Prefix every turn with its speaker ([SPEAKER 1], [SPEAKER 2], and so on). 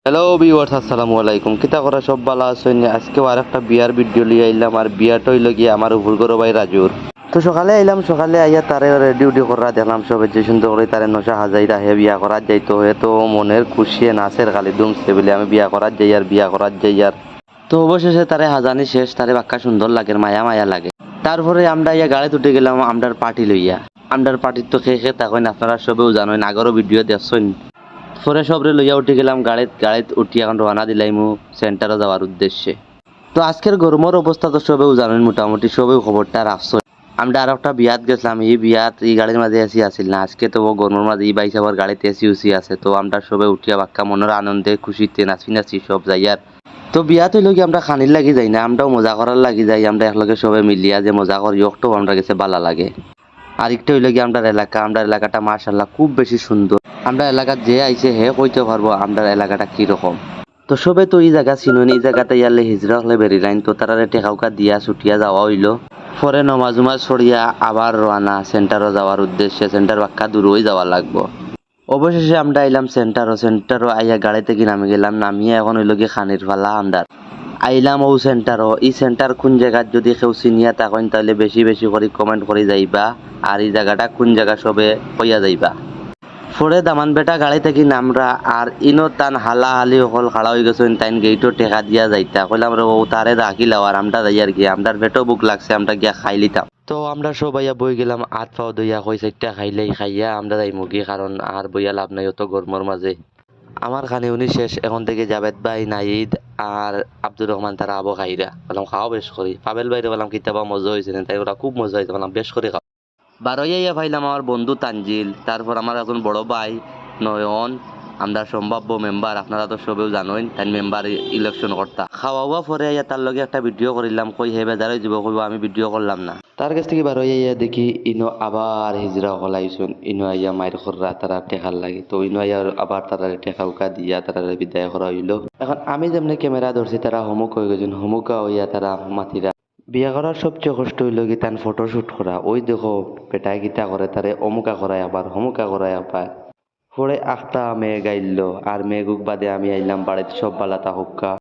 [SPEAKER 1] Hello viewers, আসসালামু আলাইকুম। কিতা করা সব ভালো আছেন? আজকেও আর একটা বিয়ার ভিডিও লিয়ে আইলাম, আর বিয়াটা হইল গিয়ে আমার উপর গরো ভাই রাজুর। তো সকালে আইলাম, সকালে আইয়া তারে রেডি উডি করা দেখলাম সবে যে সুন্দর করে তারে নশা হাজাইরা হে বিয়া করার যাইতো হে, তো মনের খুশি নাচের খালি দুমছে বলে আমি বিয়া করার যাই আর বিয়া করার যাই আর। তো অবশেষে তারে হাজানি শেষ, তারে বাক্কা সুন্দর লাগে, মায়া মায়া লাগে। তারপরে আমরা ইয়া গাড়িতে উঠে গেলাম আমরার পার্টি লইয়া। আমরার পার্টির তো খেয়ে খেয়ে থাকেন, আপনারা সবেও জানেন, আগরও ভিডিও দেখছেন। পরে সবরে লইয়া উঠে গেলাম গাড়িত উঠি এখন রওনা দিলাইমু সেন্টারে যাওয়ার উদ্দেশ্যে। তো আজকের গরমের অবস্থা তো সবেও জানেন, মোটামুটি সবেও খবরটা রাখছো। আমরা আর একটা বিয়াত গেছিলাম, এই বিয়াত এই গাড়ির মাঝে এসি আসিল না, আজকে তো গরমের মাঝে এই বাইশ আবার গাড়িতে এসি উসি আছে। তো আমরা সবে উঠিয়া বাক্কা মনের আনন্দে খুশিতে নাচি নাচি সব যাই আর। তো বিয়াত হইল কি আমরা খানির লাগি যাই না, আমরাও মজা করার লাগি যাই। আমরা একলগে সবে মিলিয়া যে মজা করি ওটাও আমরা কাছে ভালো লাগে। আরেকটা হইল কি আমরা এলাকাটা মাশাআল্লাহ খুব বেশি সুন্দর। আমরা এলাকাত যে আইছে হে কইতে পারবো আমরা এলাকাটা কিরকম। তো সবে তো এই জায়গা চিনুন, এই জায়গাতে ইয়ালে হিজরা হলে বেরিলাইন, তো তারারে টেকাউকা দিয়া ছুটিয়া যাওয়া হইলো। পরে নমাজ উমাজ সরিয়া আবার রওনা সেন্টারও যাওয়ার উদ্দেশ্যে, সেন্টার বাক্কা দূরই যাওয়া লাগবো। অবশেষে আমরা আইলাম সেন্টারও আইয়া গাড়ি থেকে নামি গেলাম, নামিয়ে এখন হইল কি খানির ফালা আমরা আইলাম ও সেন্টারও। এই সেন্টার কোন জায়গাত যদি কেউ চিনিয়া থাকেন তাহলে বেশি বেশি করে কমেন্ট করে যাইবা, আর এই জায়গাটা কোন জায়গা সবে কইয়া যাইবা। পরে দামান বেটা গাড়ি থেকে নামরা আর ইনো তান হালা হালি হল খাড়া হয়ে গেছেন, তাইন গেইটও টেকা দিয়া যাইতা কইলাম রে ও তারে রাখিলাও আর আমরা যাই আর কি, আমরার পেটও বুক লাগছে, আমরা গিয়া খাই লিতাম। তো আমরা সবাইয়া বই গেলাম হাত পাও দইয়া কই চারটা খাইলেই খাইয়া আমরা যাই মুগি, কারণ আর বইয়া লাভ নাই অত গরমের মাঝে। আমার খানি উনি শেষ, এখন থেকে জাবেদ ভাই, নাইদ আর আব্দুর রহমান তারা আবো খাইরা বললাম খাওয়া বেশ করি। পাবেল ভাইরে বললাম কিতাবা মজা হয়েছে না, তাই ওরা খুব মজা হয়েছে, বললাম বেশ করে খাও। বারোইয়া পাইলাম আমার বন্ধু তানজিল, তারপর আমার একজন বড় ভাই নয়ন, আমরা সম্ভাব্য মেম্বার, আপনারা তো সবেও জানেন তাই মেম্বার ইলেকশন করতা। খাওয়া ওয়া পরে আইয়া তার লগে একটা ভিডিও করিলাম, কই হে বেজারই যাব কইব আমি ভিডিও করলাম না। তার কাছ থেকে বারোইয়া দেখি ইনো আবার হিজরা হলাইছুন, ইনো আইয়া মায়ের খররা তারা টেকার লাগে। তো ইনো আইয়া আবার তারা টেকা উকা দিয়া তারা বিদায় করা হইলো। এখন আমি যেমনি ক্যামেরা ধরছি তারা হমুক হয়ে গেছেন, হমুকা হইয়া তারা মাতিরা। বিয়া করার সবচেয়ে কষ্ট হইল কি তার ফটোশুট করা। ওই দেখো পেটায় গীতা করে তারে অমুকা করায় আবার হমুকা করায় আবার। পরে আখটা মেয়ে গাইল আর মেয়ে গুক বাদে আমি আইলাম বাড়িতে, সব বালা তা হুক্কা।